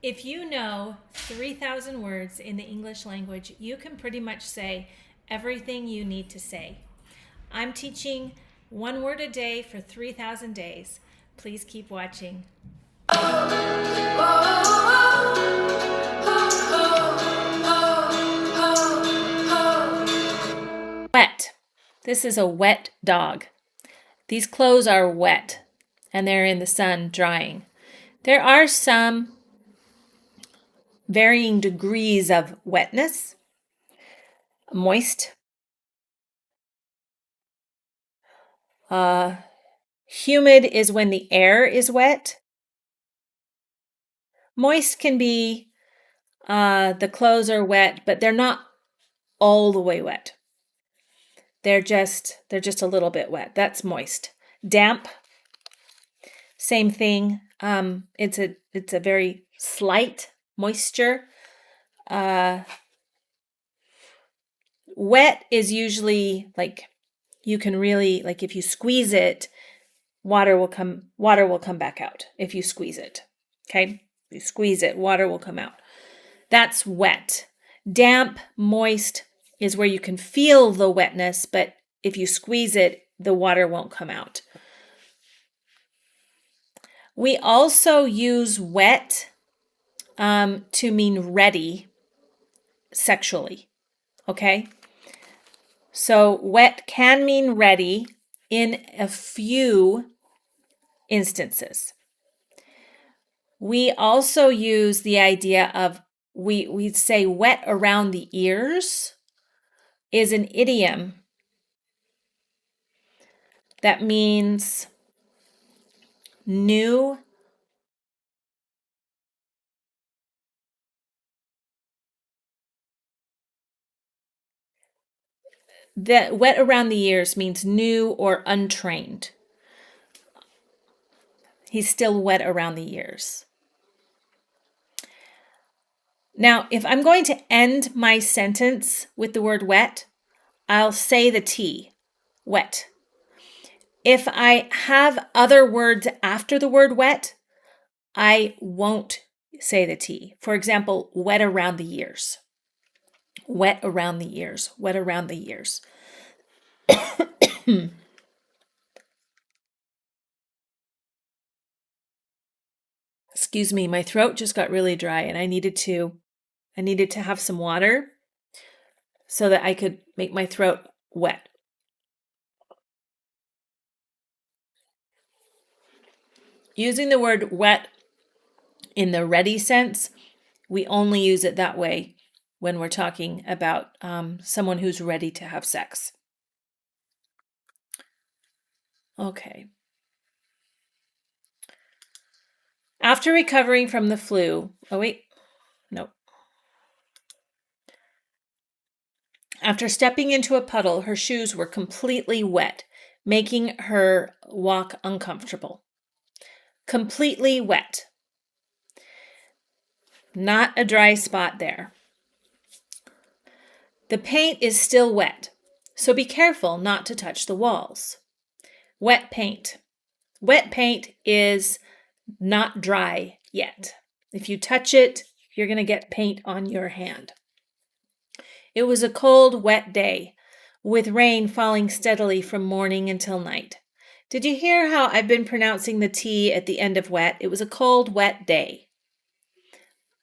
If you know 3,000 words in the English language, you can pretty much say everything you need to say. I'm teaching one word a day for 3,000 days. Please keep watching. Wet. This is a wet dog. These clothes are wet and they're in the sun drying. There are some varying degrees of wetness. Moist. Humid is when the air is wet. Moist can be the clothes are wet, but they're not all the way wet. They're just a little bit wet. That's moist. Damp, same thing. It's a very slight moisture. Wet is usually like you can really, like, if you squeeze it, water will come back out if you squeeze it. Okay? If you squeeze it, water will come out. That's wet. Damp, moist is where you can feel the wetness, but if you squeeze it, the water won't come out. We also use wet to mean ready sexually. Okay? So wet can mean ready in a few instances. We also use the idea of, we'd say wet around the ears is an idiom that means new. That wet around the ears means new or untrained. He's still wet around the ears. Now, if I'm going to end my sentence with the word wet, I'll say the T, wet. If I have other words after the word wet, I won't say the T. For example, wet around the ears. Wet around the ears. Wet around the ears. Excuse me, my throat just got really dry and I needed to have some water so that I could make my throat wet. Using the word wet in the ready sense, we only use it that way when we're talking about someone who's ready to have sex. Okay. After recovering from the flu, After stepping into a puddle, her shoes were completely wet, making her walk uncomfortable. Completely wet. Not a dry spot there. The paint is still wet, so be careful not to touch the walls. Wet paint. Wet paint is not dry yet. If you touch it, you're going to get paint on your hand. It was a cold, wet day, with rain falling steadily from morning until night. Did you hear how I've been pronouncing the T at the end of wet? It was a cold, wet day.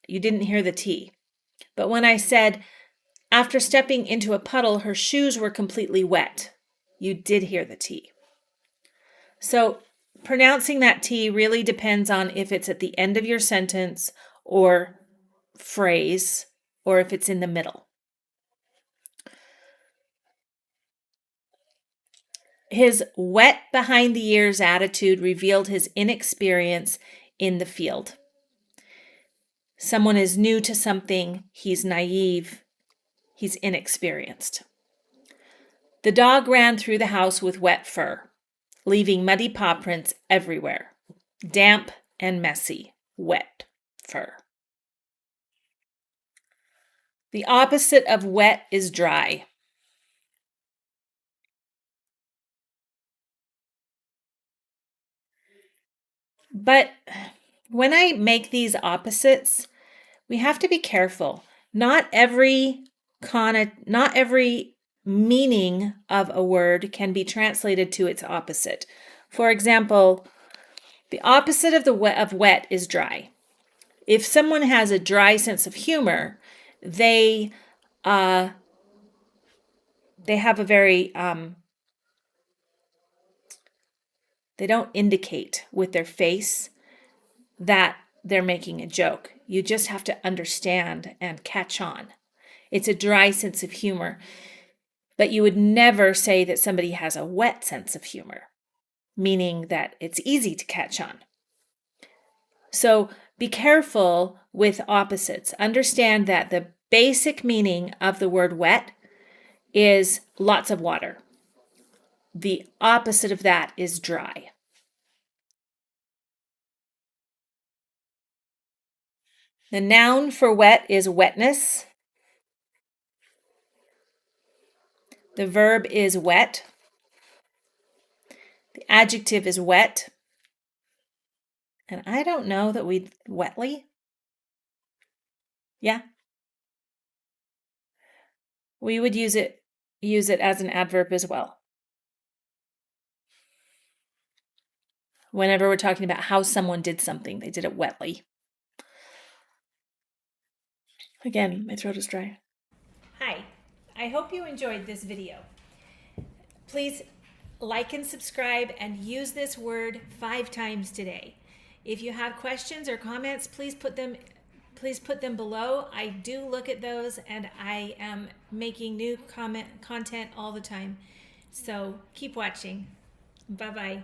You didn't hear the T. But when I said, after stepping into a puddle, her shoes were completely wet, you did hear the T. So pronouncing that T really depends on if it's at the end of your sentence or phrase, or if it's in the middle. His wet behind the ears attitude revealed his inexperience in the field. Someone is new to something, he's naive, he's inexperienced. The dog ran through the house with wet fur, leaving muddy paw prints everywhere. Damp and messy, wet fur. The opposite of wet is dry. But when I make these opposites, we have to be careful. Not every meaning of a word can be translated to its opposite. For example, the opposite of wet is dry. If someone has a dry sense of humor, they have a very they don't indicate with their face that they're making a joke. You just have to understand and catch on. It's a dry sense of humor. But you would never say that somebody has a wet sense of humor, meaning that it's easy to catch on. So be careful with opposites. Understand that the basic meaning of the word wet is lots of water. The opposite of that is dry. The noun for wet is wetness. The verb is wet. The adjective is wet. And I don't know that we wetly. Yeah. We would use it as an adverb as well. Whenever we're talking about how someone did something, they did it wetly. Again, my throat is dry. Hi, I hope you enjoyed this video. Please like and subscribe and use this word 5 times today. If you have questions or comments, please put them below. I do look at those and I am making new content all the time. So keep watching. Bye-bye.